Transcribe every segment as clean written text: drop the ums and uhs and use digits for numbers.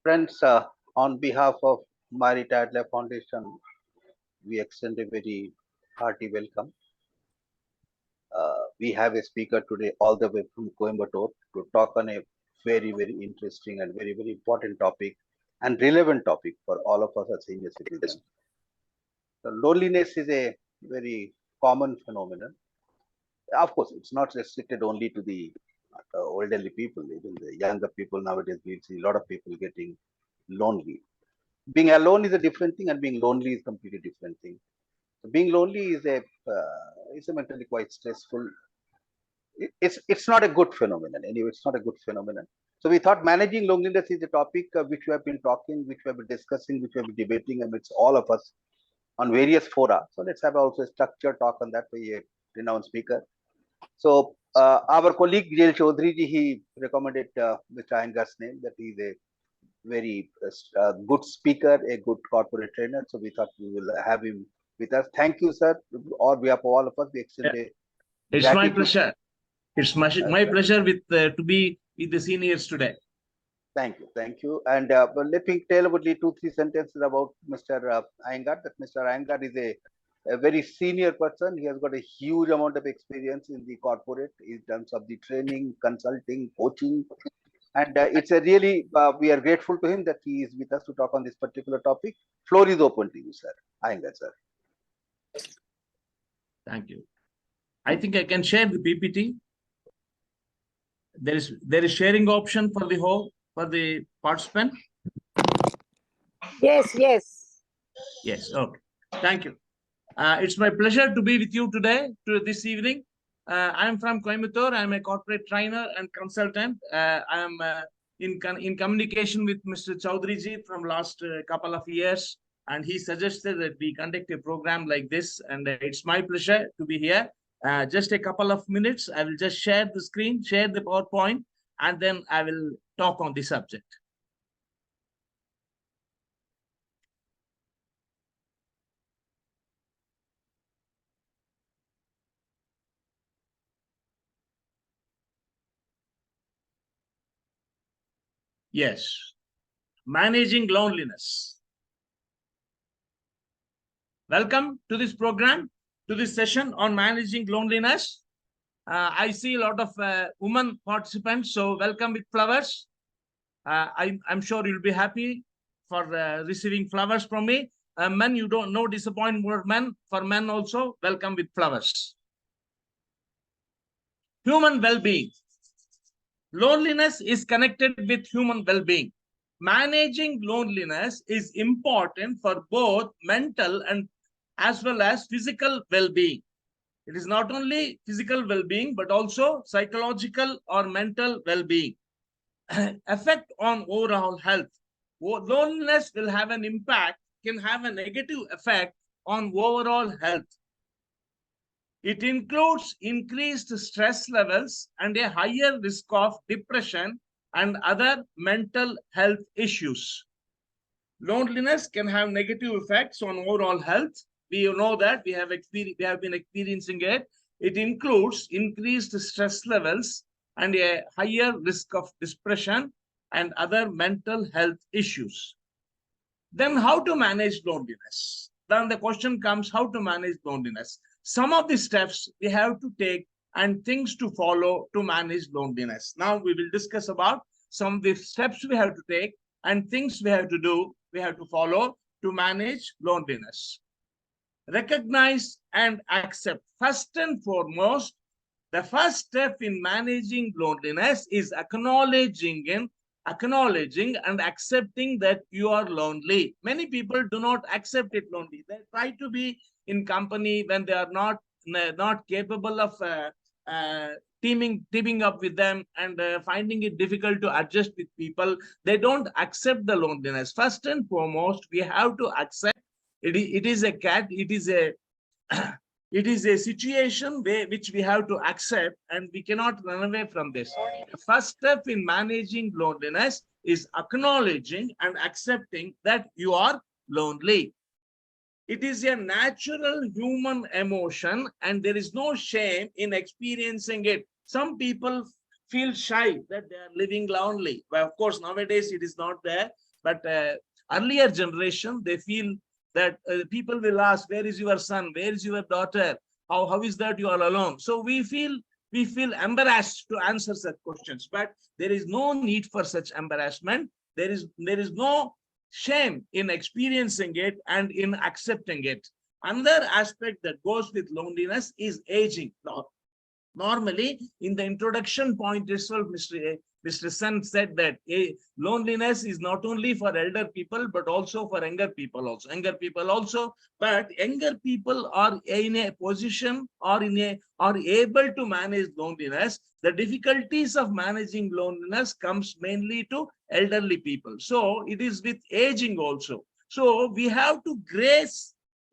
Friends, on behalf of My Retired Life Foundation, we extend a very hearty welcome. We have a speaker today all the way from Coimbatore to talk on a very, very interesting and very, very important topic and relevant topic for all of us as senior citizens. So loneliness is a very common phenomenon. Of course, it's not restricted only to the elderly people. Even the younger people nowadays, we see a lot of people getting lonely. Being alone is a different thing, and being lonely is a completely different thing. So being lonely is a mentally quite stressful. It's not a good phenomenon. Anyway, it's not a good phenomenon. So we thought managing loneliness is a topic which we have been talking, which we have been discussing, which we have been debating amidst all of us on various fora. So let's have also a structured talk on that by a renowned speaker. So our colleague J.L. Chaudhary ji, he recommended Mr. Iyengar's name, that he is a very good speaker, a good corporate trainer. So we thought we will have him with us. Thank you, sir. On behalf of all of us, we extend a It's gratitude. my pleasure. It's my pleasure to be with the seniors today. Thank you, thank you. And let me tell about 2-3 sentences about Mr. Iyengar. That Mr. Iyengar is a very senior person. He has got a huge amount of experience in the corporate in terms of the training, consulting, coaching. And it's a really, we are grateful to him that he is with us to talk on this particular topic. Floor is open to you, sir. Iyengar, sir. Thank you. I think I can share the PPT. There is sharing option for the participant. Yes. Yes. Okay. Thank you. It's my pleasure to be with you today, this evening. I am from Coimbatore. I am a corporate trainer and consultant. I am in communication with Mr. Chaudhary ji from last couple of years, and he suggested that we conduct a program like this, and it's my pleasure to be here. Just a couple of minutes, I will just share the screen, share the PowerPoint, and then I will talk on the subject. Yes, managing loneliness. Welcome to this program, to this session on managing loneliness. I see a lot of women participants, so welcome with flowers. I'm sure you'll be happy for receiving flowers from me. Men, you don't know disappoint more men. For men also, welcome with flowers. Human well-being. Loneliness is connected with human well-being. Managing loneliness is important for both mental and as well as physical well-being. It is not only physical well-being, but also psychological or mental well-being. Effect on overall health. Loneliness will have an impact, can have a negative effect on overall health. It includes increased stress levels and a higher risk of depression and other mental health issues. Loneliness can have negative effects on overall health. We know that we have been experiencing it. It includes increased stress levels and a higher risk of depression and other mental health issues. Then how to manage loneliness? Then the question comes, how to manage loneliness? Some of the steps we have to take and things to follow to manage loneliness. Now we will discuss about some of the steps we have to take and things we have to do, we have to follow to manage loneliness. Recognize and accept. First and foremost, the first step in managing loneliness is acknowledging and accepting that you are lonely. Many people do not accept it lonely. They try to be in company when they are not capable of teaming up with them and finding it difficult to adjust with people. They don't accept the loneliness. First and foremost, we have to accept it is a situation which we have to accept, and we cannot run away from this. The first step in managing loneliness is acknowledging and accepting that you are lonely. It is a natural human emotion, and there is no shame in experiencing it. Some people feel shy that they are living lonely. Well, of course, nowadays it is not there. But earlier generation, they feel that people will ask, where is your son? Where is your daughter? How is that you are alone? So we feel embarrassed to answer such questions, but there is no need for such embarrassment. There is no shame in experiencing it and in accepting it. Another aspect that goes with loneliness is aging. Normally, in the introduction point itself, Mr. Sen said that loneliness is not only for elder people, but also for younger people also. Younger people also, but younger people are in a position or are able to manage loneliness. The difficulties of managing loneliness comes mainly to elderly people. So it is with aging also. So we have to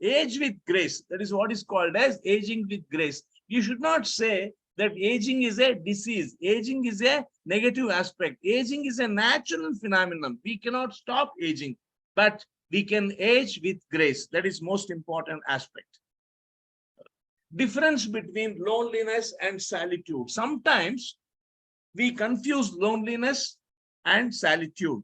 age with grace. That is what is called as aging with grace. You should not say that aging is a disease. Aging is a negative aspect. Aging is a natural phenomenon. We cannot stop aging, but we can age with grace. That is most important aspect. Difference between loneliness and solitude. Sometimes we confuse loneliness and solitude.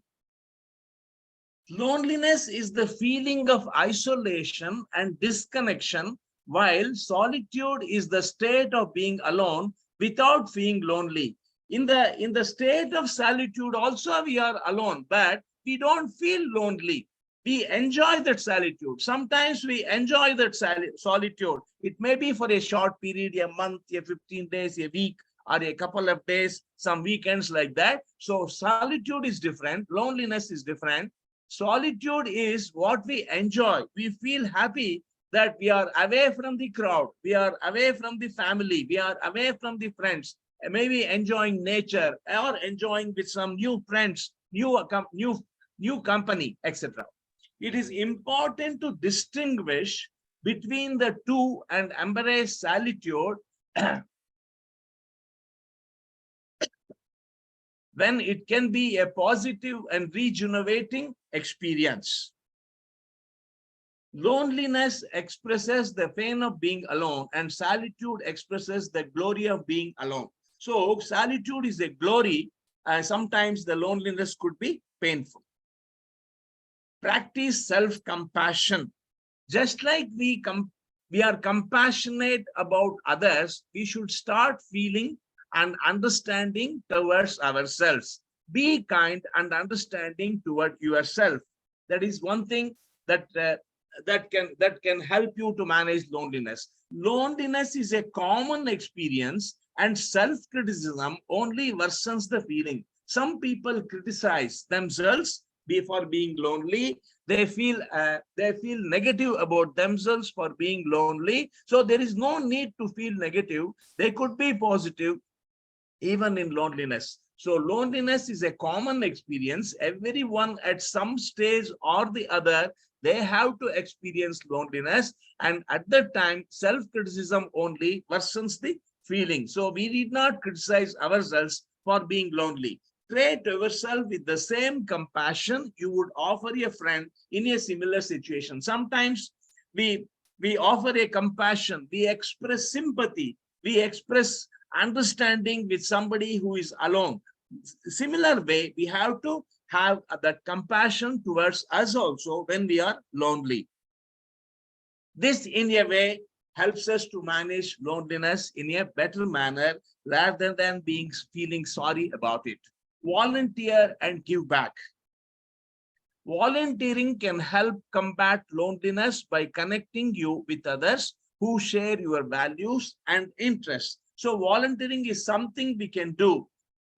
Loneliness is the feeling of isolation and disconnection, while solitude is the state of being alone without feeling lonely. In the state of solitude also we are alone, but we don't feel lonely. We enjoy that solitude. Sometimes we enjoy that solitude. It may be for a short period, a month, a 15 days, a week, or a couple of days, some weekends like that. So solitude is different. Loneliness is different. Solitude is what we enjoy. We feel happy that we are away from the crowd, we are away from the family, we are away from the friends, maybe enjoying nature or enjoying with some new friends, new company, etc. It is important to distinguish between the two and embrace solitude when it can be a positive and rejuvenating experience. Loneliness expresses the pain of being alone, and solitude expresses the glory of being alone. So solitude is a glory, and sometimes the loneliness could be painful. Practice self-compassion. Just like we are compassionate about others, we should start feeling and understanding towards ourselves. Be kind and understanding toward yourself. That is one thing that can help you to manage loneliness. Loneliness is a common experience, and self-criticism only worsens the feeling. Some people criticize themselves for being lonely. They feel negative about themselves for being lonely. So there is no need to feel negative. They could be positive even in loneliness. So loneliness is a common experience. Everyone at some stage or the other, they have to experience loneliness, and at that time self-criticism only worsens the feeling. So we need not criticize ourselves for being lonely. Treat yourself with the same compassion you would offer a friend in a similar situation. Sometimes we offer a compassion, we express sympathy, we express understanding with somebody who is alone. Similar way, we have to have that compassion towards us also when we are lonely. This in a way helps us to manage loneliness in a better manner rather than feeling sorry about it. Volunteer and give back. Volunteering can help combat loneliness by connecting you with others who share your values and interests. So volunteering is something we can do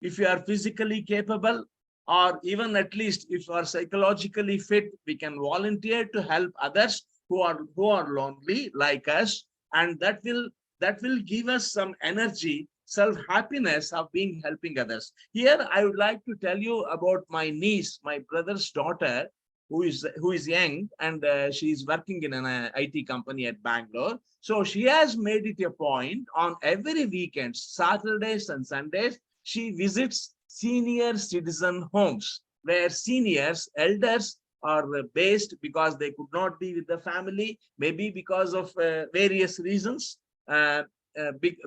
if you are physically capable, or even at least if you are psychologically fit. We can volunteer to help others who are lonely like us, and that will give us some energy, self-happiness of being helping others. Here I would like to tell you about my niece, my brother's daughter, who is young, and she is working in an IT company at Bangalore. So she has made it a point on every weekend, Saturdays and Sundays, she visits senior citizen homes where elders are based because they could not be with the family, maybe because of various reasons.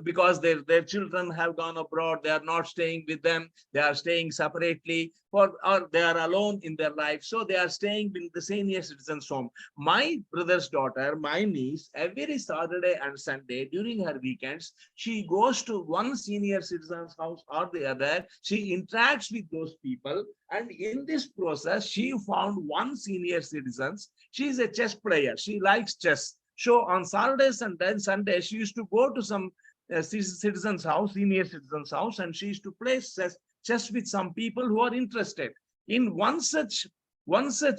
because their children have gone abroad, they are not staying with them, they are staying separately, or they are alone in their life, so they are staying in the senior citizens home. My brother's daughter, my niece, every Saturday and Sunday during her weekends, she goes to one senior citizen's house or the other. She interacts with those people, and in this process she found one senior citizen. She is a chess player, she likes chess. So on Saturdays and then Sundays, she used to go to some citizen's house, senior citizen's house, and she used to play chess with some people who are interested. In one such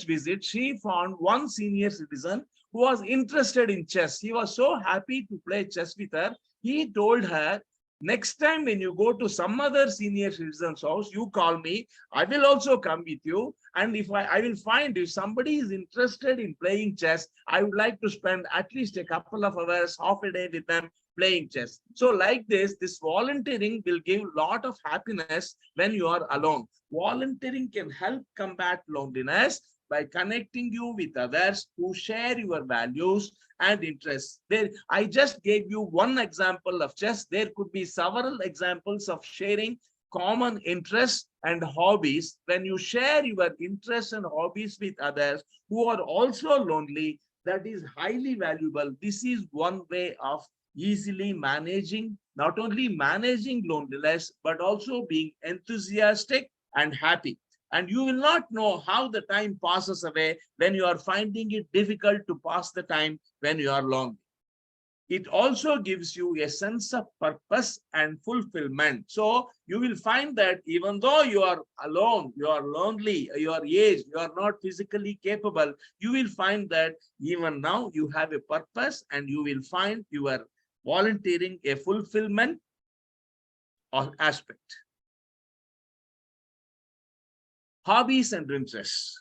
visit, she found one senior citizen who was interested in chess. He was so happy to play chess with her. He told her, next time when you go to some other senior citizen's house, you call me. I will also come with you. And if I will find, if somebody is interested in playing chess, I would like to spend at least a couple of hours, half a day with them playing chess. So like this volunteering will give a lot of happiness when you are alone. Volunteering can help combat loneliness by connecting you with others who share your values and interests. There, I just gave you one example of chess. There could be several examples of sharing common interests and hobbies. When you share your interests and hobbies with others who are also lonely, that is highly valuable. This is one way of easily managing, not only managing loneliness, but also being enthusiastic and happy. And you will not know how the time passes away when you are finding it difficult to pass the time when you are lonely. It also gives you a sense of purpose and fulfillment. So you will find that even though you are alone, you are lonely, you are aged, you are not physically capable, you will find that even now you have a purpose, and you will find your volunteering a fulfillment aspect. Hobbies and interests.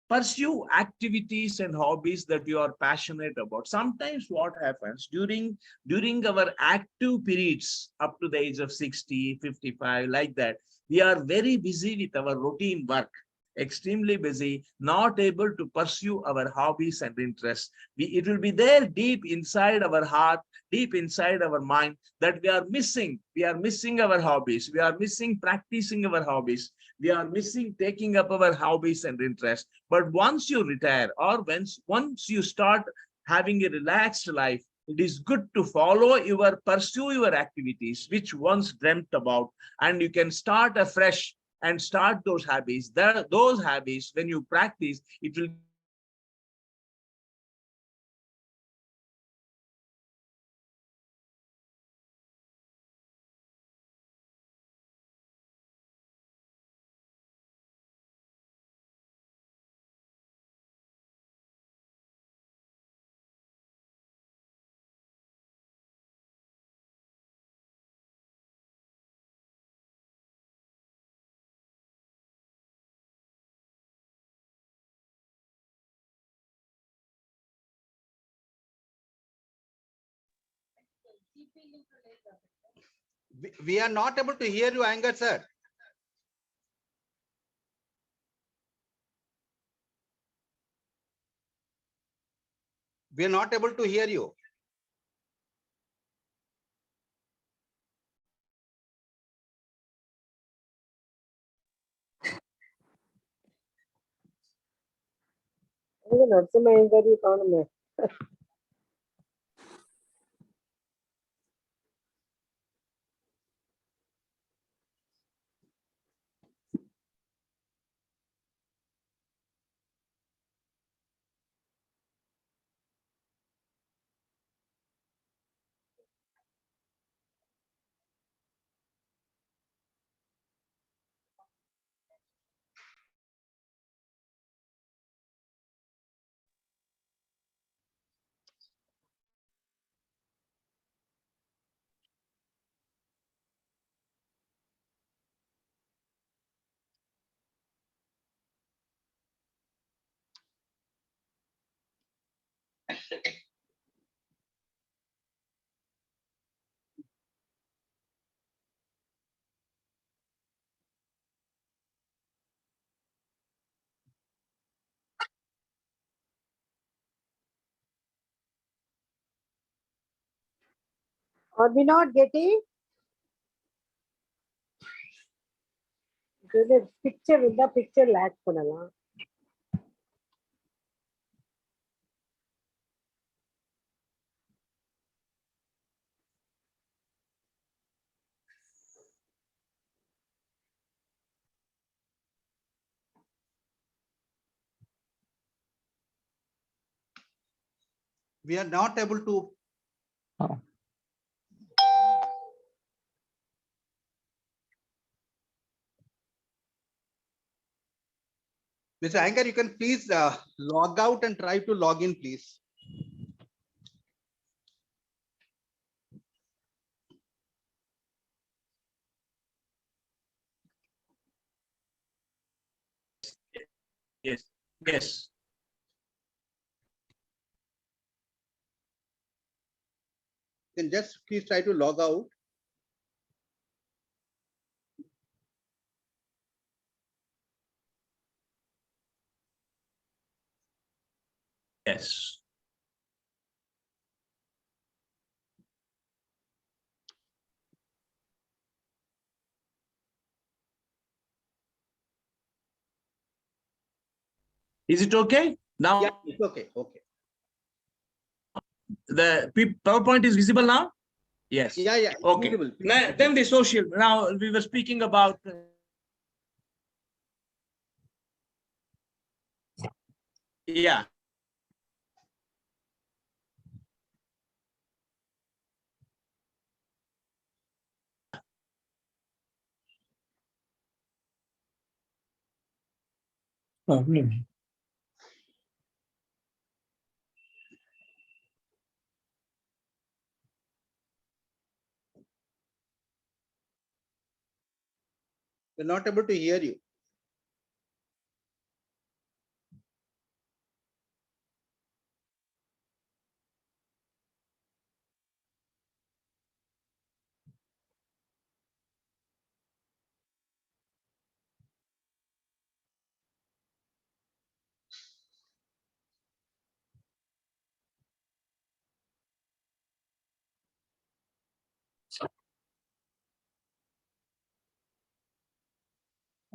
Pursue activities and hobbies that you are passionate about. Sometimes what happens during our active periods up to the age of 60, 55, like that, we are very busy with our routine work, extremely busy, not able to pursue our hobbies and interests. It will be there deep inside our heart, deep inside our mind, that we are missing our hobbies, we are missing practicing our hobbies, we are missing taking up our hobbies and interests. But once you retire, or once you start having a relaxed life, it is good to pursue your activities which once dreamt about, and you can start afresh and start those habits. Those habits, when you practice, it will give you happiness, it will give you fulfillment, it will give you satisfaction, and it will give you We are not able to hear you, Iyengar sir. We are not able to hear you. Narasimha Iyengar കാണുന്നേ. Are we not getting? The picture with the picture lag பண்ணலாம். We are not able to. Mr. Iyengar, you can please log out and try to log in, please. Yes. Yes. You can just please try to log out. Yes. Is it okay? Now Yeah, it's okay. Okay. the PowerPoint is visible now? Yes. Yeah, yeah. Okay. Visible. Now, then the social. Now we were speaking about. Yeah. Problem. We're not able to hear you.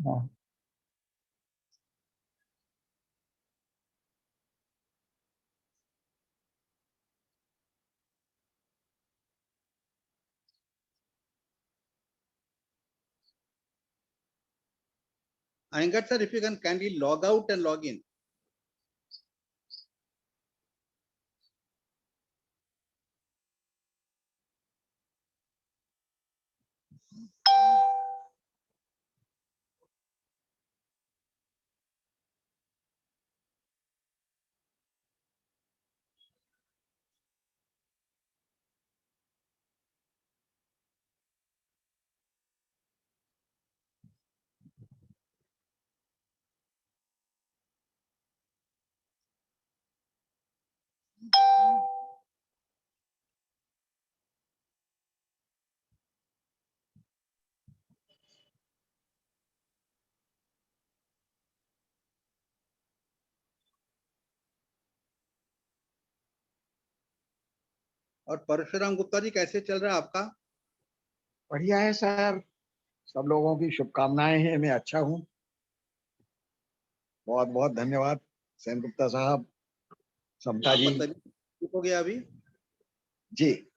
Oh. Iyengar sir, if you can kindly log out and log in. और परशुराम गुप्ता जी कैसे चल रहा है आपका? बढ़िया है sir, सब लोगों की शुभकामनाएं हैं, मैं अच्छा हूँ। बहुत बहुत धन्यवाद सेन गुप्ता साहब, समता जी। आपका तबीयत ठीक हो गया अभी? जी।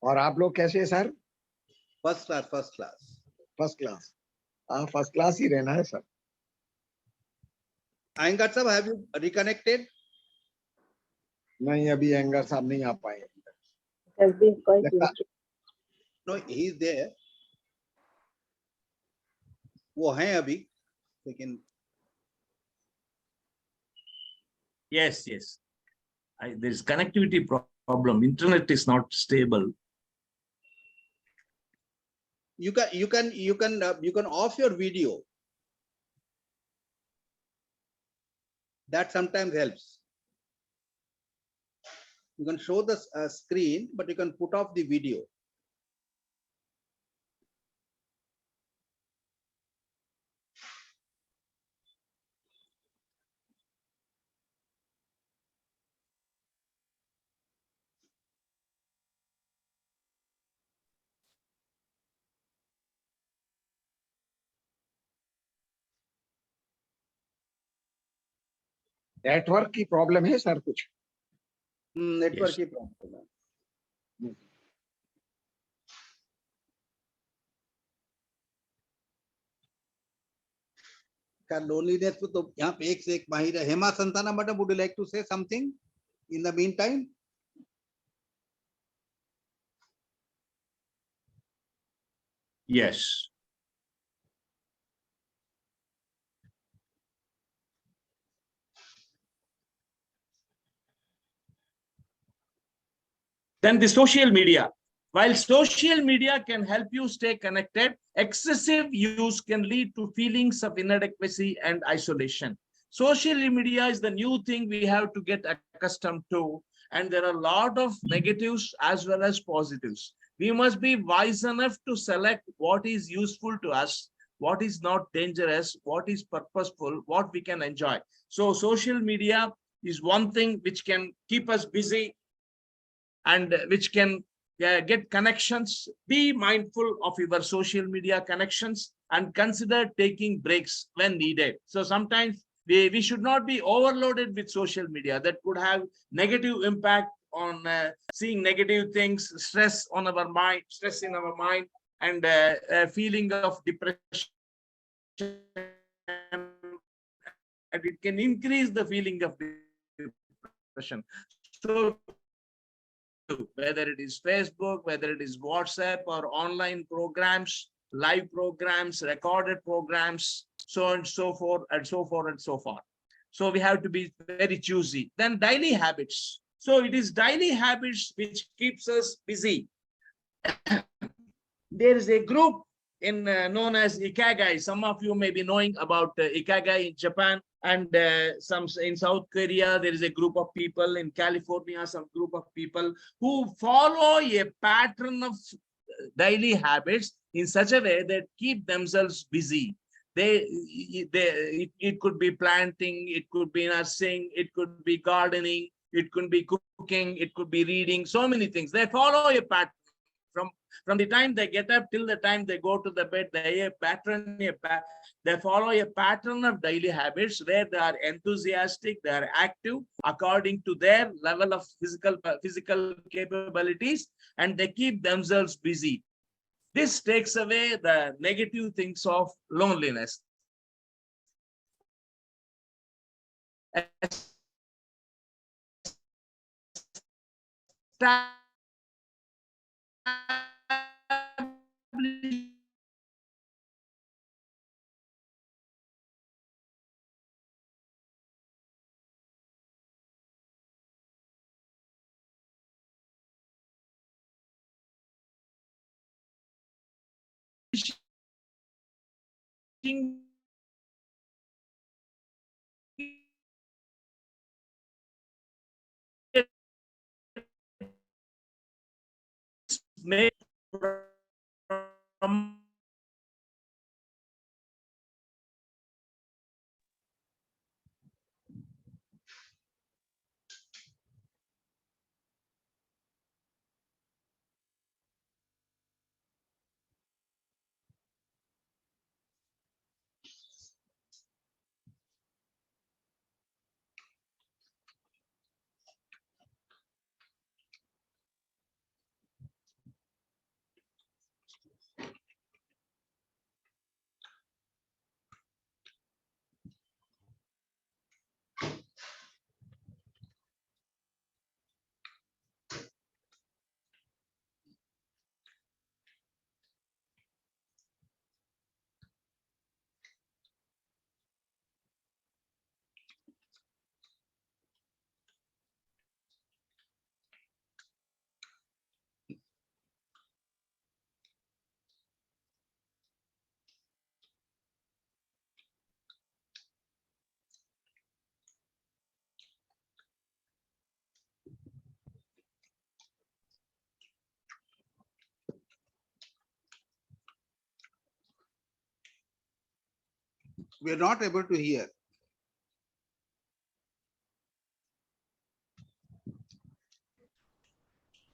और आप लोग कैसे हैं sir? First class, first class. First class. हाँ, फर्स्ट क्लास ही रहना है sir. Iyengar sir, have you reconnected? नहीं, अभी अयंगार साहब नहीं आ पाए। It has been quite लगता- interesting. No, he is there. वो हैं अभी, लेकिन Yes. Yes. There is connectivity problem. Internet is not stable. you can off your video. That sometimes helps. You can show the screen, but you can put off the video. Network की problem है sir कुछ? Network Yes. की problem है। का loneliness पे तो यहाँ पे एक से एक माहिर है। Hema Santana madam, would you like to say something in the mean time? Yes. Then the social media. While social media can help you stay connected, excessive use can lead to feelings of inadequacy and isolation. Social media is the new thing we have to get accustomed to, and there are a lot of negatives as well as positives. We must be wise enough to select what is useful to us, what is not dangerous, what is purposeful, what we can enjoy. So social media is one thing which can keep us busy and which can get connections. Be mindful of your social media connections and consider taking breaks when needed. So sometimes we should not be overloaded with social media. That could have negative impact on seeing negative things, stress on our mind, stress in our mind, and a feeling of depression. And it can increase the feeling of depression. So whether it is Facebook, whether it is WhatsApp or online programs, live programs, recorded programs, so on and so forth and so forth and so forth. So we have to be very choosy. Then daily habits. So it is daily habits which keeps us busy. There is a group in known as Ikigai. Some of you may be knowing about Ikigai in Japan, and some in South Korea. There is a group of people in California, some group of people who follow a pattern of daily habits in such a way that keep themselves busy. It could be planting, it could be nursing, it could be gardening, it could be cooking, it could be reading, so many things. They follow a pattern. From the time they get up till the time they go to the bed, they follow a pattern of daily habits where they are enthusiastic, they are active according to their level of physical capabilities, and they keep themselves busy. This takes away the negative things of loneliness. Made from We are not able to hear.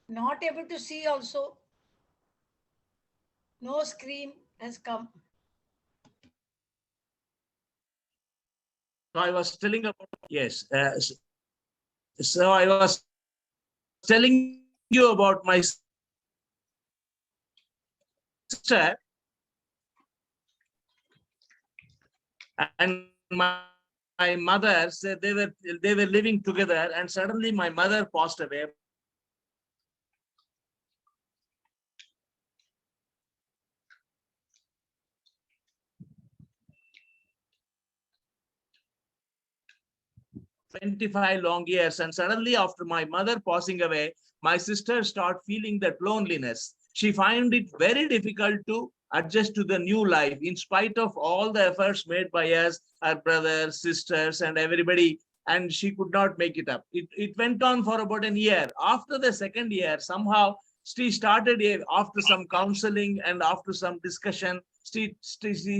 Not able to see also. No screen has come. So I was telling about, yes. So I was telling you about my sister and my mother. Said they were living together, and suddenly my mother passed away. My sister started a pattern of daily habits. From morning to evening, 25 long years, and suddenly after my mother passing away, my sister start feeling that loneliness. She find it very difficult to adjust to the new life in spite of all the efforts made by us, our brothers, sisters, and everybody, and she could not make it up. It went on for about a year. After the second year, somehow she started after some counseling and after some discussion, she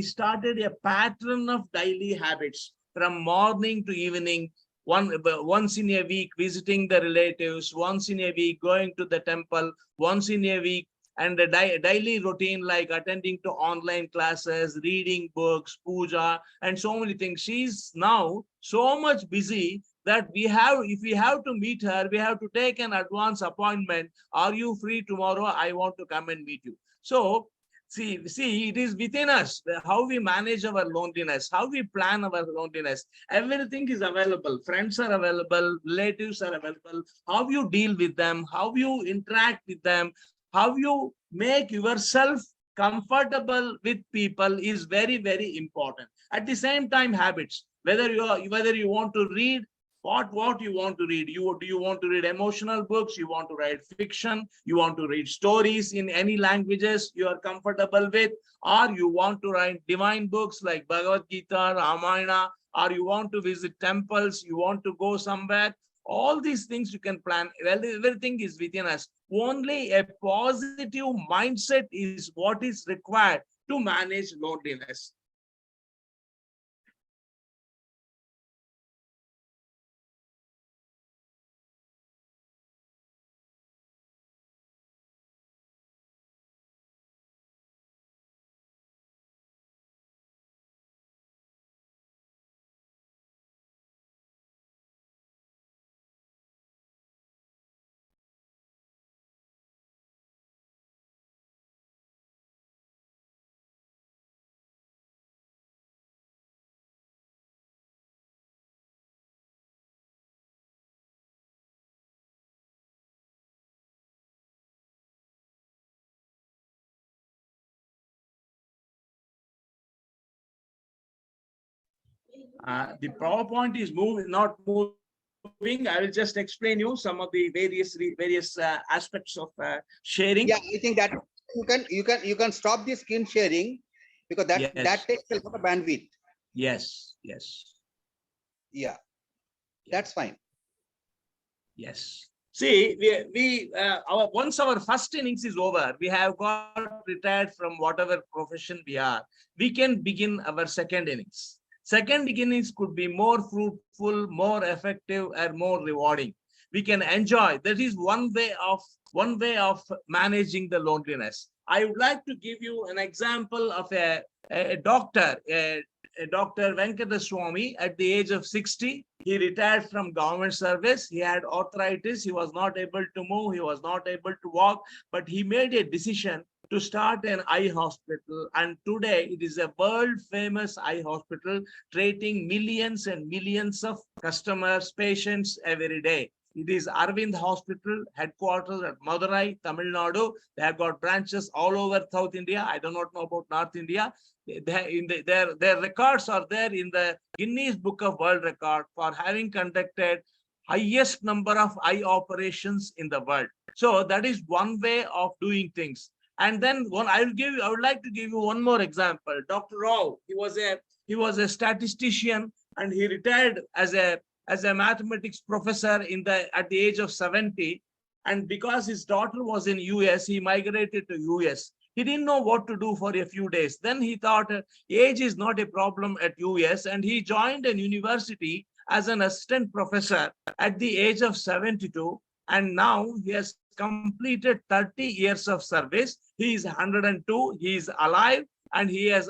started a pattern of daily habits from morning to evening, once in a week visiting the relatives, once in a week going to the temple, once in a week, and a daily routine like attending to online classes, reading books, puja, and so many things. She's now so much busy that if we have to meet her, we have to take an advance appointment. Are you free tomorrow? I want to come and meet you. So see, it is within us how we manage our loneliness, how we plan our loneliness. Everything is available. Friends are available, relatives are available. How you deal with them, how you interact with them, how you make yourself comfortable with people is very, very important. At the same time, habits. Whether you want to read, what you want to read. Do you want to read emotional books? You want to write fiction? You want to read stories in any languages you are comfortable with? Or you want to write divine books like Bhagavad Gita, Ramayana, or you want to visit temples, you want to go somewhere? All these things you can plan. Well, everything is within us. Only a positive mindset is what is required to manage loneliness. The PowerPoint is not moving. I will just explain you some of the various aspects of sharing. Yeah, I think that you can stop the screen sharing because that Yes. takes a lot of bandwidth. Yes. Yeah, that's fine. Yes. See, once our first innings is over, we have got retired from whatever profession we are. We can begin our second innings. Second innings could be more fruitful, more effective, and more rewarding. We can enjoy. That is one way of managing the loneliness. I would like to give you an example of a doctor, Dr. Venkateswamy. At the age of 60, he retired from government service. He had arthritis. He was not able to move. He was not able to walk, but he made a decision to start an eye hospital. And today it is a world famous eye hospital, treating millions and millions of customers, patients every day. It is Arvind Hospital, headquarters at Madurai, Tamil Nadu. They have got branches all over South India. I do not know about North India. Their records are there in the Guinness Book of World Record for having conducted highest number of eye operations in the world. So that is one way of doing things. And then I would like to give you one more example. Dr. Rao, he was a statistician, and he retired as a mathematics professor at the age of 70. And because his daughter was in US, he migrated to US. He didn't know what to do for a few days. Then he thought age is not a problem at US, and he joined an university as an assistant professor at the age of 72. And now he has completed 30 years of service. He is 102. He is alive, and he has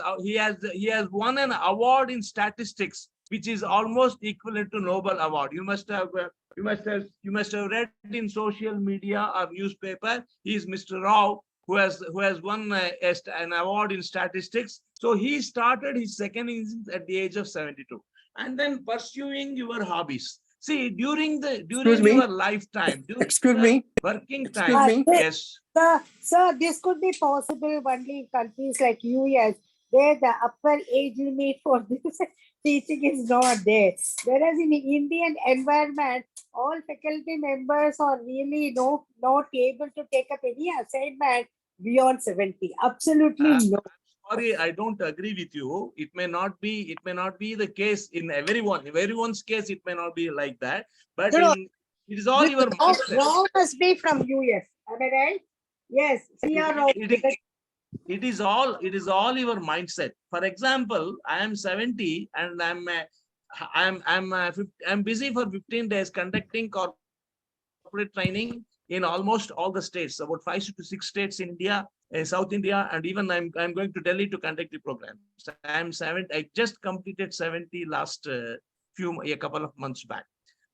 won an award in statistics which is almost equivalent to Nobel Award. You must have read in social media or newspaper. He is Mr. Rao, who has won an award in statistics. So he started his second innings at the age of 72, and then pursuing your hobbies. See, during me? your lifetime, during Excuse the me. working Excuse time, me. yes. Sir, this could be possible only in countries like US, where the upper age limit for this teaching is not there. Whereas in the Indian environment, all faculty members are really not able to take up any assignment beyond 70. Absolutely no. Sorry, I don't agree with you. It may not be the case in everyone. In everyone's case, it may not be like that. But No, it is all your mindset. Rao must be from US. Am I right? Yes, CR Rao. It is all your mindset. For example, I am 70 and I'm busy for 15 days conducting corporate training in almost all the states, about 5 to 6 states in India, South India, and even I'm going to Delhi to conduct the program. So I'm 70. I just completed 70 last a couple of months back.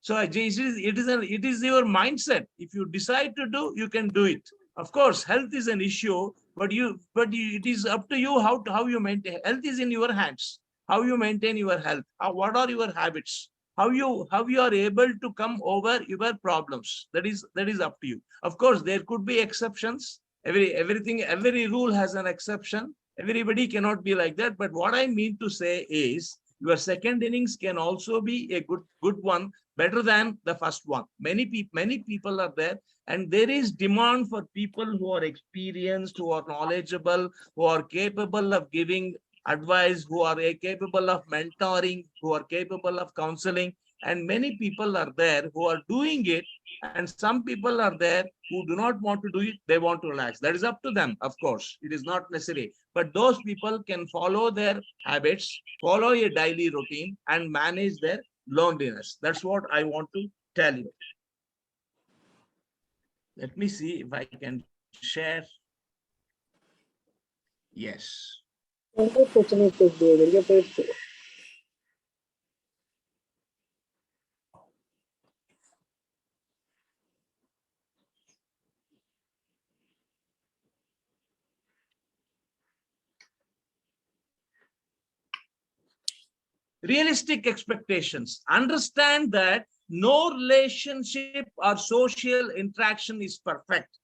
So it is your mindset. If you decide to do, you can do it. Of course, health is an issue, but it is up to you how you maintain. Health is in your hands. How you maintain your health. What are your habits? How you are able to come over your problems. That is up to you. Of course, there could be exceptions. Every rule has an exception. Everybody cannot be like that. But what I mean to say is, your second innings can also be a good one, better than the first one. Many people are there, and there is demand for people who are experienced, who are knowledgeable, who are capable of giving advice, who are capable of mentoring, who are capable of counseling. And many people are there who are doing it, and some people are there who do not want to do it. They want to relax. That is up to them, of course. It is not necessary. But those people can follow their habits, follow a daily routine, and manage their loneliness. That's what I want to tell you. Let me see if I can share. Yes. Realistic expectations. Understand that no relationship or social interaction is perfect.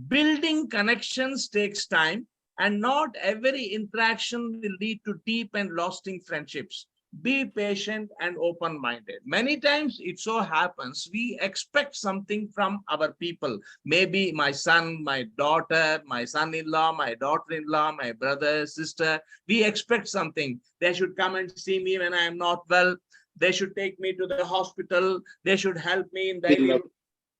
Building connections takes time, and not every interaction will lead to deep and lasting friendships. Be patient and open-minded. Many times it so happens we expect something from our people. Maybe my son, my daughter, my son-in-law, my daughter-in-law, my brother, sister. We expect something. They should come and see me when I am not well. They should take me to the hospital. They should help me in daily.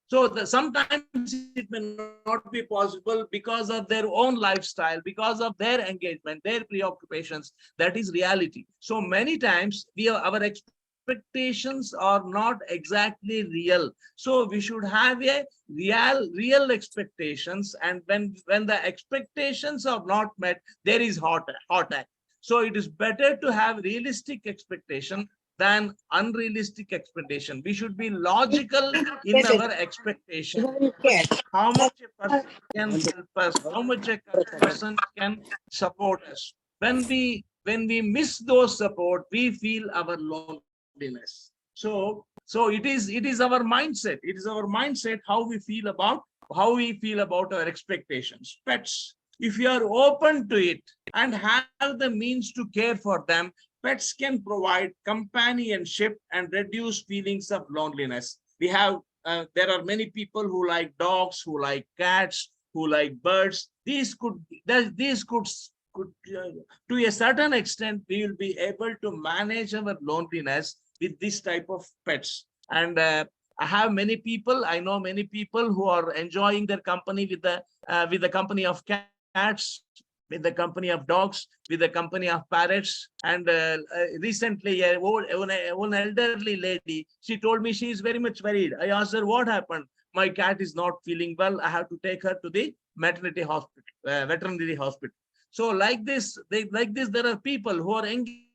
So sometimes it may not be possible because of their own lifestyle, because of their engagement, their preoccupations. That is reality. So many times our expectations are not exactly real. So we should have a real expectations. And when the expectations are not met, there is heart attack. So it is better to have realistic expectation than unrealistic expectation. We should be logical in our expectation. How much a person can help us, how much a person can support us. When we miss those support, we feel our loneliness. So it is our mindset. It is our mindset how we feel about our expectations. Pets, if you are open to it and have the means to care for them, pets can provide companionship and reduce feelings of loneliness. There are many people who like dogs, who like cats, who like birds. These could to a certain extent, we will be able to manage our loneliness with this type of pets. And I know many people who are enjoying their company with the company of cats, with the company of dogs, with the company of parrots. And recently, one elderly lady, she told me she is very much worried. I asked her, what happened? My cat is not feeling well. I have to take her to the maternity hospital, veterinary hospital. So like this, there are people who are engaged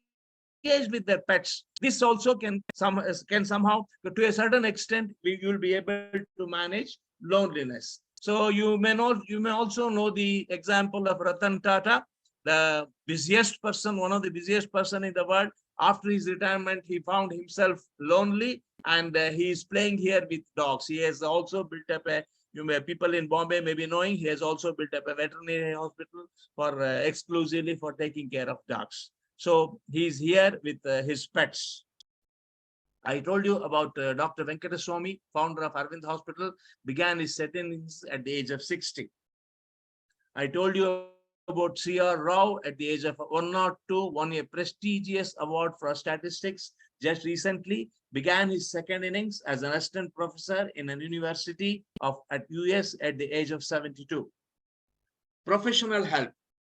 engage with their pets. This also can somehow, to a certain extent, you will be able to manage loneliness. So you may also know the example of Ratan Tata, the busiest person, one of the busiest person in the world. After his retirement, he found himself lonely, and he is playing here with dogs. He has also built up a, people in Bombay may be knowing, he has also built up a veterinary hospital for exclusively for taking care of dogs. So he's here with his pets. I told you about Dr. Venkateswamy, founder of Arvind Hospital, began his settings at the age of 60. I told you about C.R. Rao at the age of 102, won a prestigious award for statistics just recently, began his second innings as an assistant professor in a university at US at the age of 72. Professional help.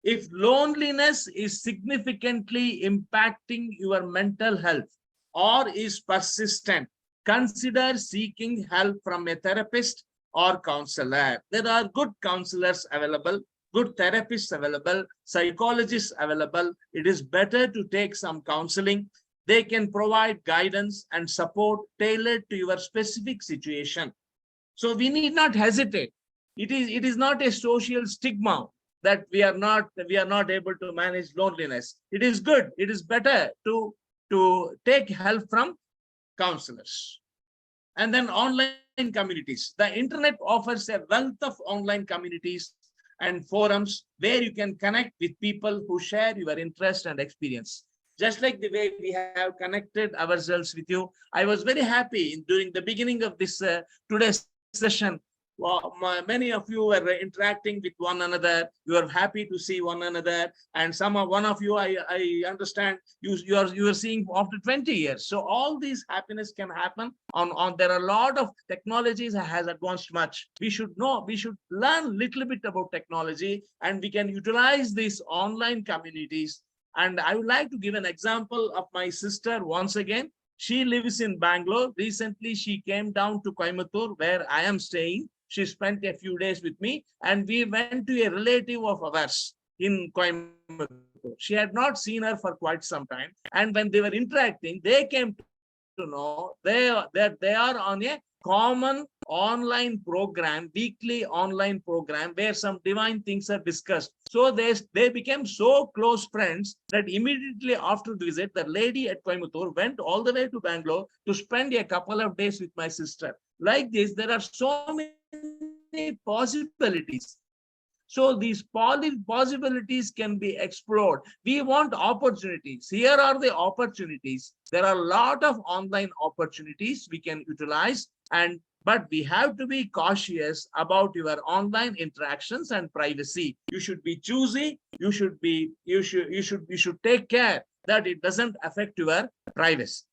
If loneliness is significantly impacting your mental health or is persistent, consider seeking help from a therapist or counselor. There are good counselors available, good therapists available, psychologists available. It is better to take some counseling. They can provide guidance and support tailored to your specific situation. So we need not hesitate. It is not a social stigma that we are not able to manage loneliness. It is good. It is better to take help from counselors. And then online communities. The internet offers a wealth of online communities and forums where you can connect with people who share your interest and experience. Just like the way we have connected ourselves with you, I was very happy during the beginning of this today's session. Well, many of you were interacting with one another. You are happy to see one another, and one of you, I understand, you are seeing after 20 years. So all these happiness can happen on. There are a lot of technologies has advanced much. We should learn a little bit about technology, and we can utilize these online communities. And I would like to give an example of my sister once again. She lives in Bangalore. Recently, she came down to Coimbatore, where I am staying. She spent a few days with me, and we went to a relative of ours in Coimbatore. She had not seen her for quite some time. And when they were interacting, they came to know that they are on a common online program, weekly online program, where some divine things are discussed. So they became so close friends that immediately after the visit, the lady at Coimbatore went all the way to Bangalore to spend a couple of days with my sister. Like this, there are so many possibilities. So these possibilities can be explored. We want opportunities. Here are the opportunities. There are a lot of online opportunities we can utilize, but we have to be cautious about your online interactions and privacy. You should be choosy. You should take care that it doesn't affect your privacy.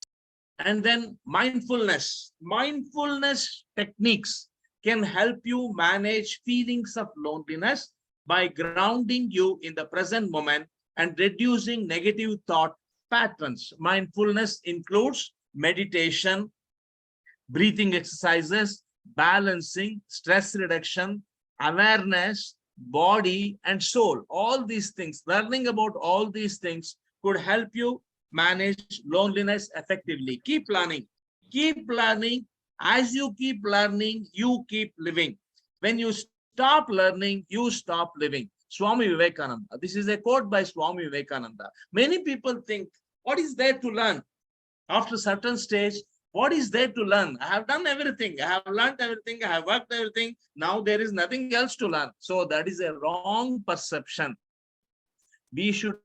And then mindfulness. Mindfulness techniques can help you manage feelings of loneliness by grounding you in the present moment and reducing negative thought patterns. Mindfulness includes meditation, breathing exercises, balancing, stress reduction, awareness, body, and soul. All these things, learning about all these things could help you manage loneliness effectively. Keep learning. Keep learning. As you keep learning, you keep living. When you stop learning, you stop living. Swami Vivekananda. This is a quote by Swami Vivekananda. Many people think, what is there to learn? After a certain stage, what is there to learn? I have done everything. I have learned everything. I have worked everything. Now there is nothing else to learn. So that is a wrong perception. We should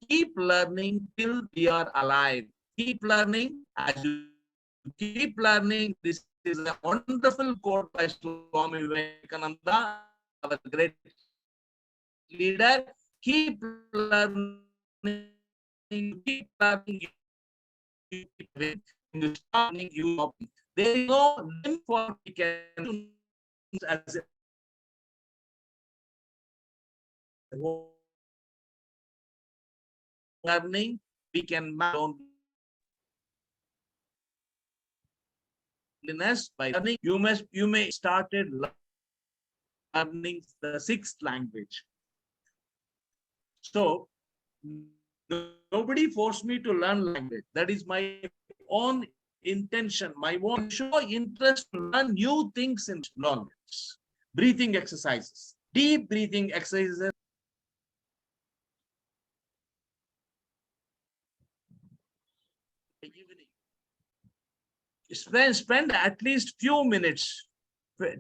keep learning till we are alive. Keep learning. As you keep learning, this is a wonderful quote by Swami Vivekananda, our great leader. Keep learning. Keep learning. You keep learning. You stop learning. You stop. There is no limit for we can as learning. We can loneliness by learning. You may started learning the sixth language. So no Nobody forced me to learn language. That is my own intention, my own show interest to learn new things in language. Breathing exercises, deep breathing exercises. Evening. Spend at least few minutes,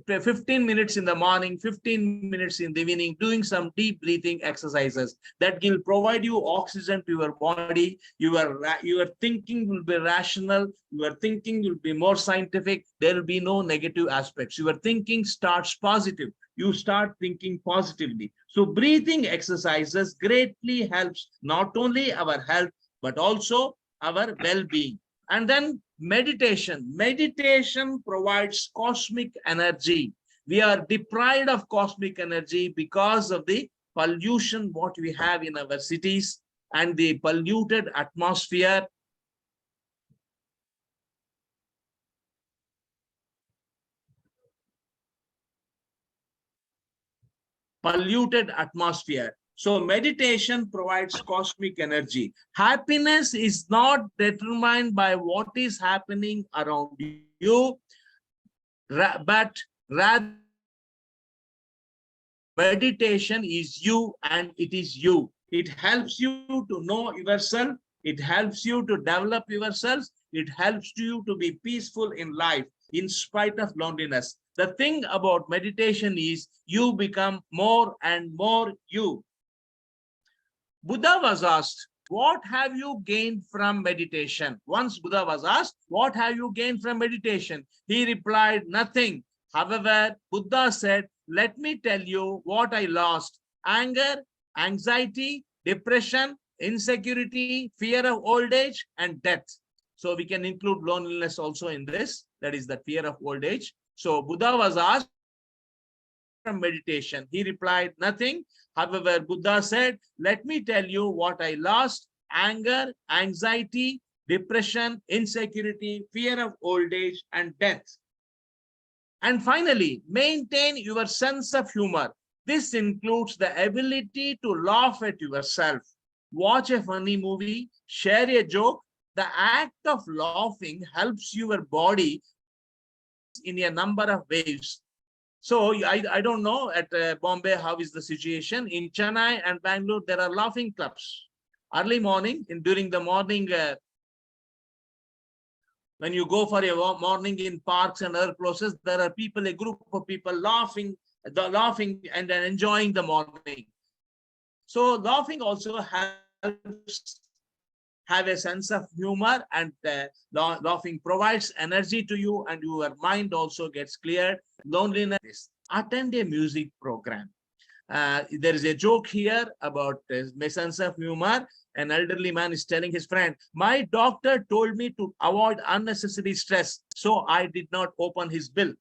15 minutes in the morning, 15 minutes in the evening, doing some deep breathing exercises that will provide you oxygen to your body. Your thinking will be rational. Your thinking will be more scientific. There will be no negative aspects. Your thinking starts positive. You start thinking positively. So breathing exercises greatly helps not only our health, but also our well-being. And then meditation. Meditation provides cosmic energy. We are deprived of cosmic energy because of the pollution what we have in our cities and the polluted atmosphere. Polluted atmosphere. So meditation provides cosmic energy. Happiness is not determined by what is happening around you, but rather meditation is you and it is you. It helps you to know yourself. It helps you to develop yourself. It helps you to be peaceful in life in spite of loneliness. The thing about meditation is you become more and more you. Buddha was asked, what have you gained from meditation? Once Buddha was asked, what have you gained from meditation? He replied, nothing. However, Buddha said, let me tell you what I lost. Anger, anxiety, depression, insecurity, fear of old age, and death. So we can include loneliness also in this. That is the fear of old age. So Buddha was asked from meditation. He replied, nothing. However, Buddha said, let me tell you what I lost. Anger, anxiety, depression, insecurity, fear of old age, and death. And finally, maintain your sense of humor. This includes the ability to laugh at yourself. Watch a funny movie, share a joke. The act of laughing helps your body in a number of ways. So I don't know at Bombay, how is the situation? In Chennai and Bangalore, there are laughing clubs. Early morning, during the morning, when you go for a morning in parks and other places, there are people, a group of people laughing and then enjoying the morning. So laughing also helps have a sense of humor, and laughing provides energy to you and your mind also gets cleared. Loneliness. Attend a music program. There is a joke here about my sense of humor. An elderly man is telling his friend, my doctor told me to avoid unnecessary stress, so I did not open his bill.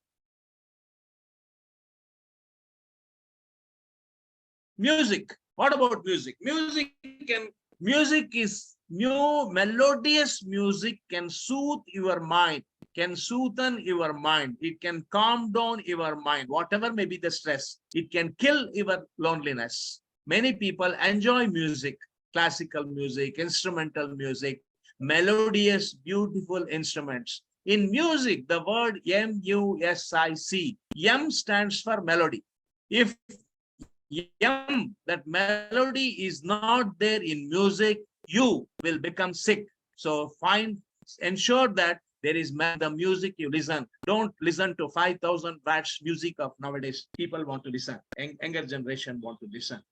Music. What about music? Music is new melodious music can soothe your mind, can soothe your mind. It can calm down your mind, whatever may be the stress. It can kill your loneliness. Many people enjoy music, classical music, instrumental music, melodious, beautiful instruments. In music, the word M-U-S-I-C, M stands for melody. If that melody is not there in music, you will become sick. So ensure that there is the music you listen. Don't listen to 5,000 watts music of nowadays. People want to listen. Younger generation want to listen.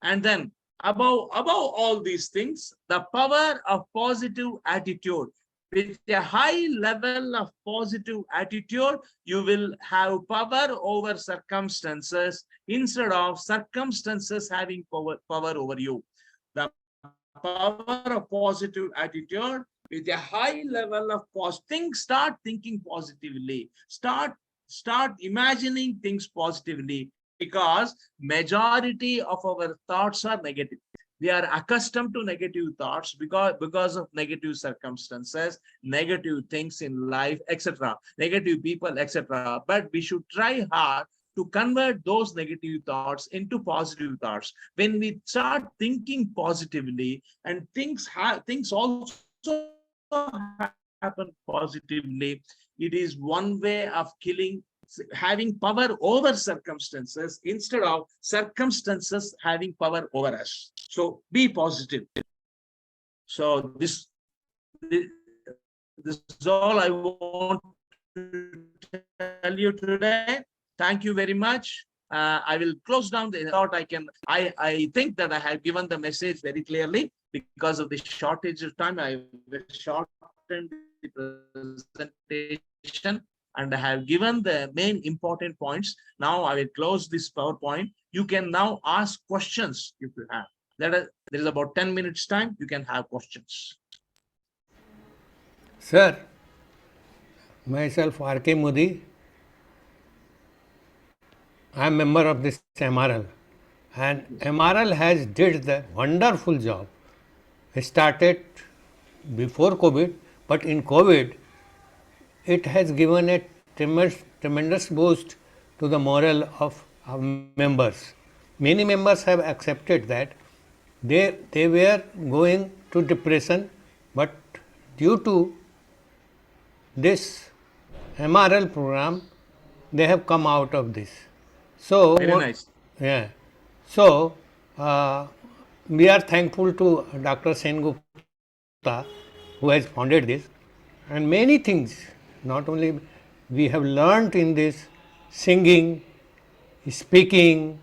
And then above all these things, the power of positive attitude. With a high level of positive attitude, you will have power over circumstances instead of circumstances having power over you. The power of positive attitude with a high level of positive, start thinking positively, start imagining things positively, because majority of our thoughts are negative. We are accustomed to negative thoughts because of negative circumstances, negative things in life, etc., negative people, etc. But we should try hard to convert those negative thoughts into positive thoughts. When we start thinking positively and things also happen positively, it is one way of having power over circumstances instead of circumstances having power over us. So be positive. So this is all I want to tell you today. Thank you very much. I will close down the thought. I think that I have given the message very clearly. Because of the shortage of time, I shortened the presentation and I have given the main important points. Now I will close this PowerPoint. You can now ask questions if you have. There is about 10 minutes time. You can have questions. Sir, myself R.K. Modi, I am member of this MRL, and MRL has did the wonderful job. It started before COVID, but in COVID, it has given a tremendous boost to the morale of our members. Many members have accepted that they were going to depression, but due to this MRL program, they have come out of this. So very nice. Yeah. So we are thankful to Dr. Sengupta, who has founded this, and many things. Not only we have learned in this singing, speaking,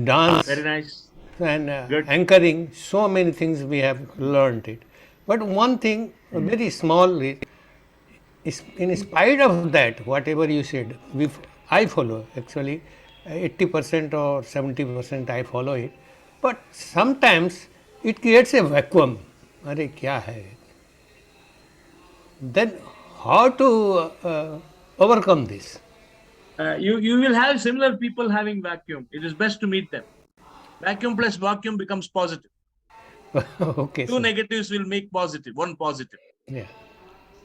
dance, Very nice. and Good. anchoring. So many things we have learned it. But one thing, very small, is in spite of that, whatever you said, I follow actually 80% or 70% I follow it. But sometimes it creates a vacuum. Arey, kya hai? Then how to overcome this? You will have similar people having vacuum. It is best to meet them. Vacuum plus vacuum becomes positive. Okay. Two negatives will make positive, one positive. Yeah.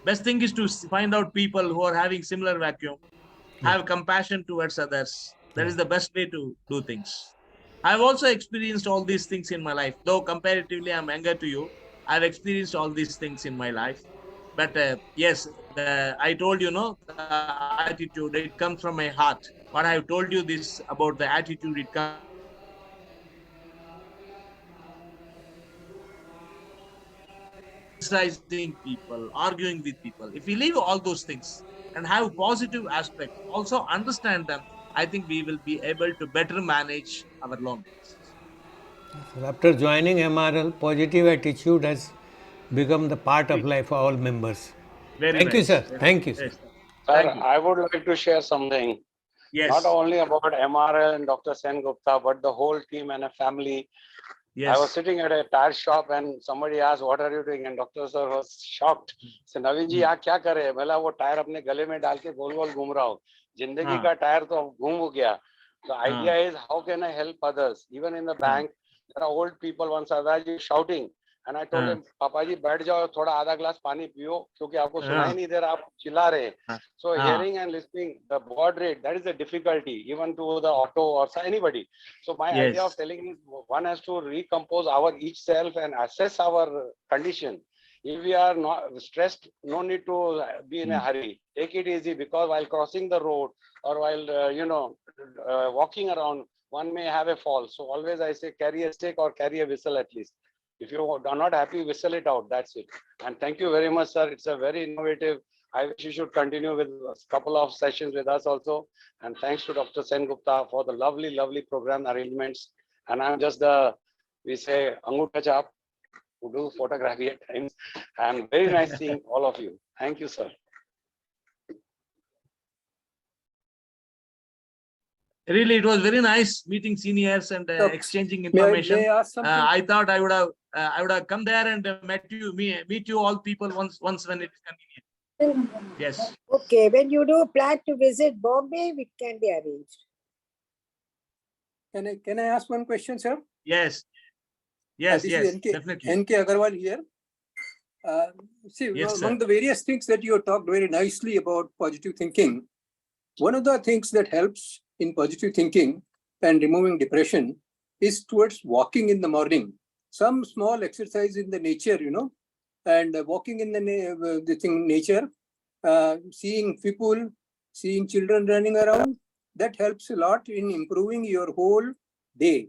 Best thing is to find out people who are having similar vacuum, have compassion towards others. That is the best way to do things. I've also experienced all these things in my life. Though comparatively I'm younger to you, I've experienced all these things in my life. But yes, I told you, no, the attitude, it comes from my heart. What I've told you this about the attitude, it comes criticizing people, arguing with people. If we leave all those things and have positive aspects, also understand them, I think we will be able to better manage our loneliness. So after joining MRL, positive attitude has become the part of life for all members. Very Thank you, nice. sir. Thank you, sir. Yes, Sir, thank you. I would like to share something, Yes. not only about MRL and Dr. Sen Gupta, but the whole team and a family. Yes. I was sitting at a tire shop and somebody asked, what are you doing? And Dr. Sir was shocked. So, Naveen ji, आप क्या कर रहे हैं? बोला वो tyre अपने गले में डाल के गोल गोल घूम रहा हूँ. जिंदगी का टायर तो घूम गया. The idea is, how can I help others? Even in the bank, there are old people. Once Sardaji shouting, and I told him, Papa ji, बैठ जाओ, थोड़ा आधा glass पानी पियो, क्योंकि आपको सुनाई नहीं दे रहा, आप चिल्ला रहे. So hearing and listening, the baud rate, that is the difficulty, even to the auto or anybody. So my idea of telling is, one has to recompose our each self and assess our condition. If we are not stressed, no need to be in a hurry. Take it easy, because while crossing the road or while walking around, one may have a fall. So always I say, carry a stick or carry a whistle at least. If you are not happy, whistle it out. That's it. And thank you very much, sir. It's a very innovative. I wish you should continue with a couple of sessions with us also. And thanks to Dr. Sen Gupta for the lovely, lovely program arrangements. And I'm just we say, Angutha Chap, who do photography at times. And very nice seeing all of you. Thank you, sir. Really, it was very nice meeting seniors and exchanging May information. I ask something? I thought I would have come there and meet you all people once when it is convenient. Yes. Okay, when you do plan to visit Bombay, it can be arranged. Can I ask one question, sir? Yes. Yes, This yes, is definitely. NK Agarwal here. See, Yes, among the various things that you talked very nicely about positive thinking, one of the things that helps in positive thinking and removing depression is towards walking in the morning. Some small exercise in the nature, and walking in the nature, seeing people, seeing children running around, that helps a lot in improving your whole day,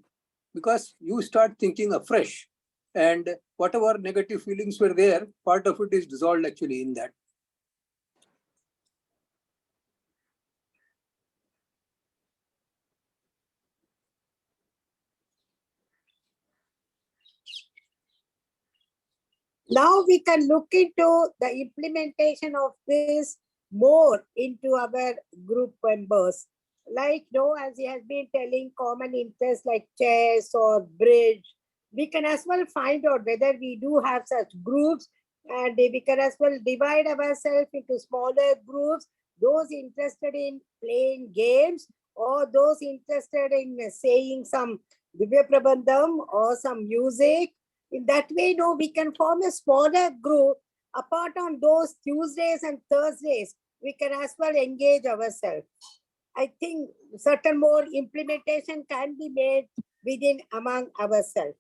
because you start thinking afresh, and whatever negative feelings were there, part of it is dissolved actually in that. Now we can look into the implementation of this more into our group members. Like, as he has been telling, common interests like chess or bridge, we can as well find out whether we do have such groups, and we can as well divide ourselves into smaller groups, those interested in playing games or those interested in saying some Divya Prabandham or some music. In that way, we can form a smaller group. Apart on those Tuesdays and Thursdays, we can as well engage ourselves. I think certain more implementation can be made within among ourselves.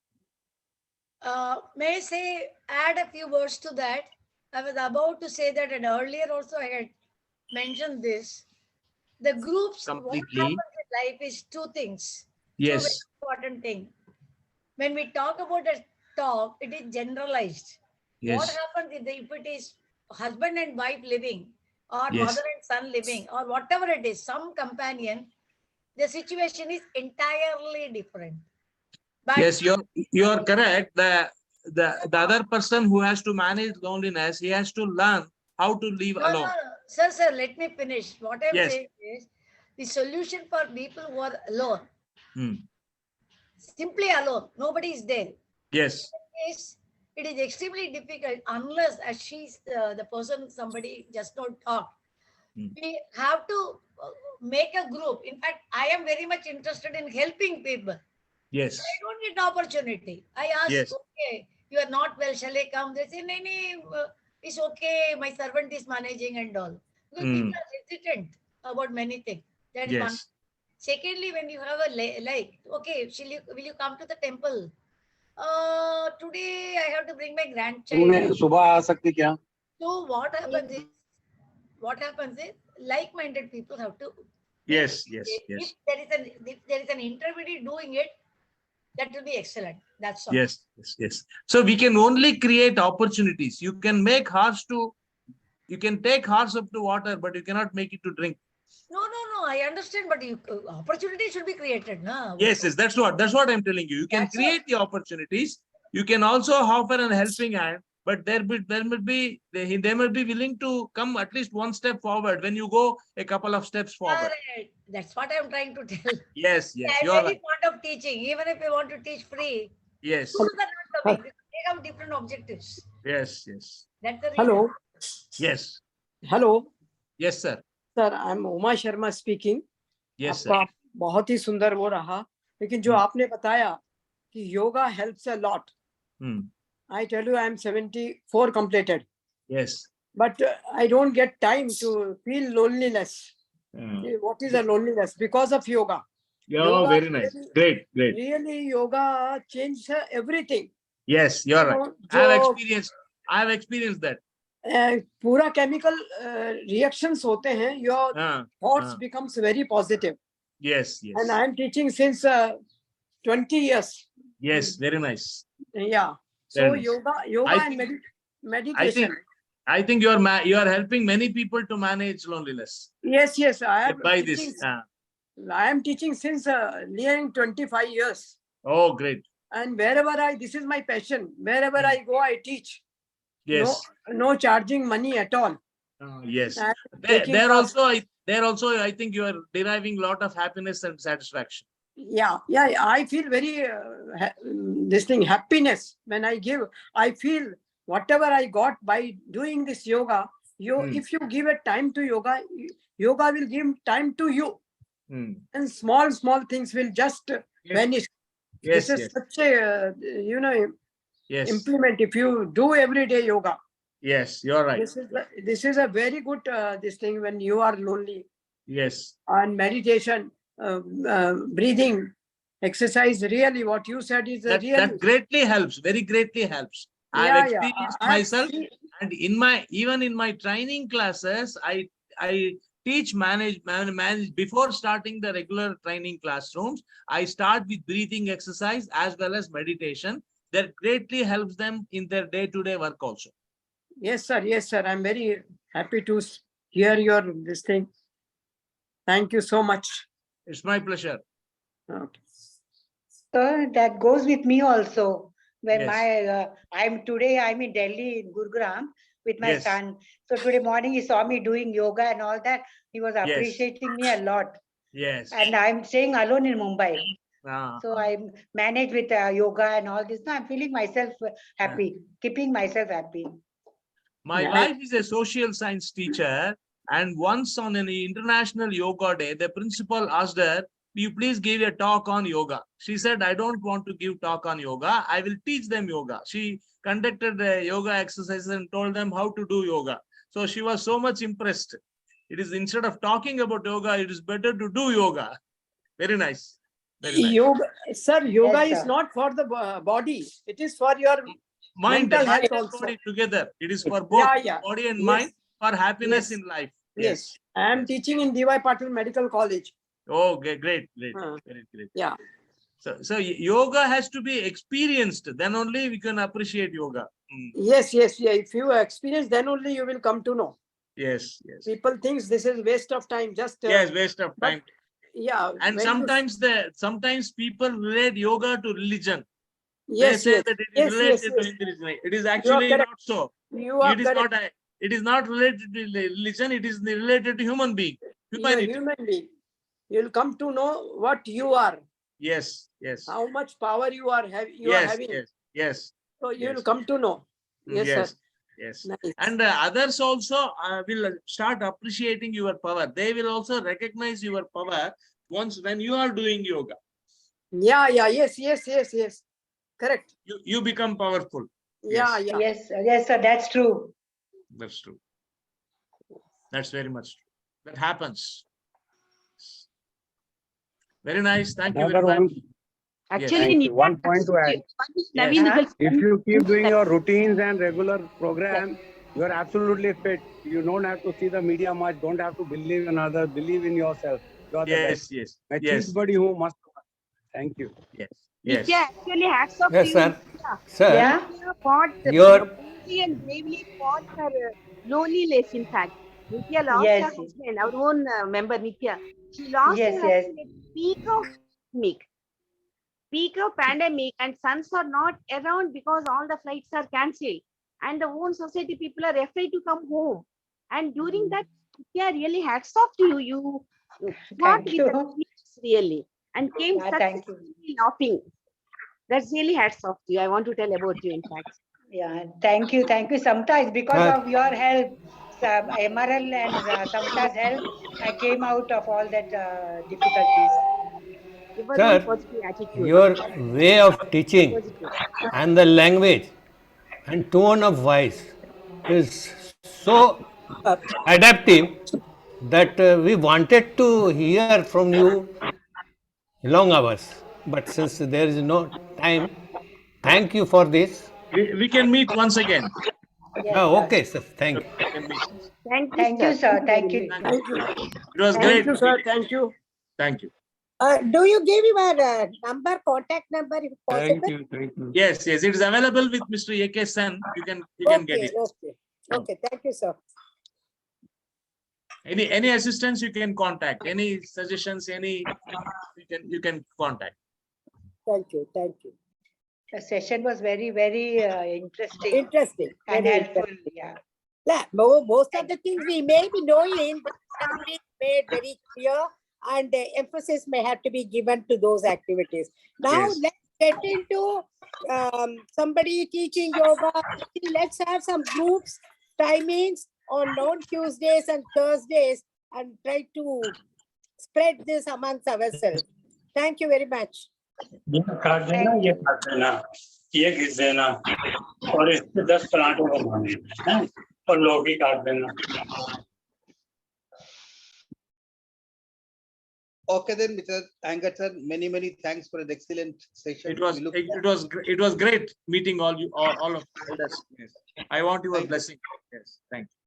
May I say, add a few words to that? I was about to say that, and earlier also I had mentioned this. The groups, what Completely. happens in life is two things. Yes. Two very important things. When we talk about a talk, it is generalized. What Yes. happens if it is husband and wife living, or Yes. mother and son living, or whatever it is, some companion, the situation is entirely different. But Yes, you're correct. The other person who has to manage loneliness, he has to learn how to live no, alone. sir, let me finish. What I'm Yes. saying is the solution for people who are alone, simply alone, nobody is there. Yes. It is extremely difficult unless, as she's the person, somebody just not talk. We have to make a group. In fact, I am very much interested in helping people. Yes. I don't get opportunity. I ask, Yes. okay, you are not well, shall I come? They say, it's okay, my servant is managing and all. Because people are hesitant about many things. That is one. Yes. Secondly, when you have okay, will you come to the temple? Today I have to bring my grandchild. सुबह आ सकती क्या? So what happens is like-minded people have to. Yes. If there is an intermediary doing it, that will be excellent. That's all. Yes. So we can only create opportunities. You can make you can take horse up to water, but you cannot make it to drink. No, I understand, but opportunity should be created, no? Yes, that's what I'm telling you. You can create the opportunities. You can also offer a helping hand, but they may be willing to come at least one step forward when you go a couple of steps forward. Right. That's what I'm trying to tell. Yes, I'm you're very right. fond of teaching, even if I want to teach free. Yes. Schools are not coming because they have different objectives. Yes. That's the reason. Hello. Yes. Hello. Yes, sir. Sir I am Uma Sharma speaking. Yes, आपका sir. बहुत ही सुंदर वो रहा, लेकिन जो आपने बताया कि yoga helps a lot, I tell you I am 74 completed. Yes. But I don't get time to feel loneliness. What is the loneliness? Because of yoga. Yeah, yoga very nice. Really, Great. Really, yoga changed everything. Yes, you're right. I have experienced that. पूरा chemical reactions होते हैं, your thoughts becomes very positive. Yes. And I am teaching since 20 years. Yes, very nice. Yeah. So yoga and meditation. I think you are helping many people to manage loneliness. Yes. I am by teaching, this. I am teaching since nearing 25 years. Oh, great. And wherever this is my passion. Wherever I go, I teach. Yes. No charging money at all. Yes. There also, I think you are deriving a lot of happiness and satisfaction. Yeah. I feel very happiness when I give. I feel whatever I got by doing this yoga. If you give a time to yoga, yoga will give time to you, and small things will just vanish. Yes. This is such a Yes. implement if you do every day yoga. Yes, you're right. This is a very good this thing when you are lonely. Yes. And meditation, breathing exercise. Really, what you said is That really. greatly helps, very greatly helps. I Yeah, have yeah. experienced I have myself, seen- and even in my training classes, I teach manage before starting the regular training classrooms. I start with breathing exercise as well as meditation. That greatly helps them in their day-to-day work also. Yes, sir. Yes, sir. I'm very happy to hear your this thing. Thank you so much. It's my pleasure. Okay. So that goes with me also. When Yes. I'm in Delhi in Gurugram with my Yes. son. So today morning he saw me doing yoga and all that. He was Yes. appreciating me a lot. Yes. And I'm staying alone in Mumbai. Ah. So I manage with yoga and all this. Now I'm feeling myself happy, keeping myself happy. My Yeah. wife is a social science teacher, and once on an international yoga day, the principal asked her, "Will you please give a talk on yoga?" She said, "I don't want to give talk on yoga. I will teach them yoga." She conducted the yoga exercises and told them how to do yoga. So she was so much impressed. It is, instead of talking about yoga, it is better to do yoga. Very nice. Very nice. Yoga, sir, yoga Yes, is sir. not for the body. It is for your Mind mental health and also. body together. It is for both body and mind, for happiness Yes. in life. Yes. I am Yes. teaching in D.Y. Patil Medical College. Oh, great, great. Huh. Great. Yeah. So yoga has to be experienced. Then only we can appreciate yoga. Yes. Yeah. If you experience, then only you will come to know. Yes. People think this is waste of time. Just Yes, waste of but, time. yeah. And when you- sometimes people relate yoga to religion. They yes. say Yes. that it is Yes. related Yes. to Yes. Hinduism. It is You are actually correct. not so. You are It is correct. not. It is not related to religion. It is related to human being, You are humanity. human being. You will come to know what you are. Yes. How much power you are having. Yes. So you Yes. will come to know. Yes, sir. Yes. Nice. And others also will start appreciating your power. They will also recognize your power once when you are doing yoga. Yeah. Yes. Correct. You become powerful. Yeah. Yes, sir. That's true. That's true. That's very much true. That happens. Very nice. Thank you very Another much. one. Actually, Thank you. One point to add. Yes. If you keep doing your routines and regular program, you are absolutely fit. You don't have to see the media much. Don't have to believe in others. Believe in yourself. You are the best. Yes. मैं चीज बड़ी हूँ मस्त. Thank you. Yes. Nitya, actually, hats off Yes, to you. sir. Nitya. Sir, Yeah. Nitya fought your bravely and bravely fought her loneliness, in fact. Nitya lost her Yes. husband, our own member, Nitya. She lost her Yes. husband at peak of pandemic, and sons are not around because all the flights are cancelled. And the own society people are afraid to come home. And during that, Nitya, really hats off to you. You fought Thank with you. the fears, really, and came Yeah, thank you. successfully laughing. That's really hats off to you. I want to tell about you, in fact. Yeah, thank you. Sometimes because of your help, some MRL and Samta's help, I came out of all that difficulties. Your own sir, positive attitude. your way of teaching Positive. and the language and tone of voice is so adaptive that we wanted to hear from you long hours. But since there is no time, thank you for this. We can meet once again. Yes, sir. Okay, sir. Thank you. We can meet. Thank you, Thank sir. you, sir. Thank you Thank very you. much. Thank you. It was Thank great. you, sir. Thank you. Thank you. Do you give your number, contact number, if possible? Thank you. Yes. It is available with Mr. A.K. Sen. You can get it. Okay. Thank you, sir. Any assistance you can contact. Any suggestions, you can contact. Thank you. The session was very, very interesting Interesting. and very helpful. interesting. Yeah. Yeah, most of the things we may be knowing, but have been made very clear, and the emphasis may have to be given to those activities. Now, Yes. let's get into somebody teaching yoga. Let's have some groups, timings on Tuesdays and Thursdays, and try to spread this amongst ourselves. Thank you very much. ये काट देना, ये काट देना, ये घिस देना और इसके 10 पराठे बनाने हैं और लौकी काट देना. Okay then, Mr. Iyengar sir, many thanks for an excellent session. It was great meeting all of elders. Yes. I want your Thank you. blessing. Yes. Thank you.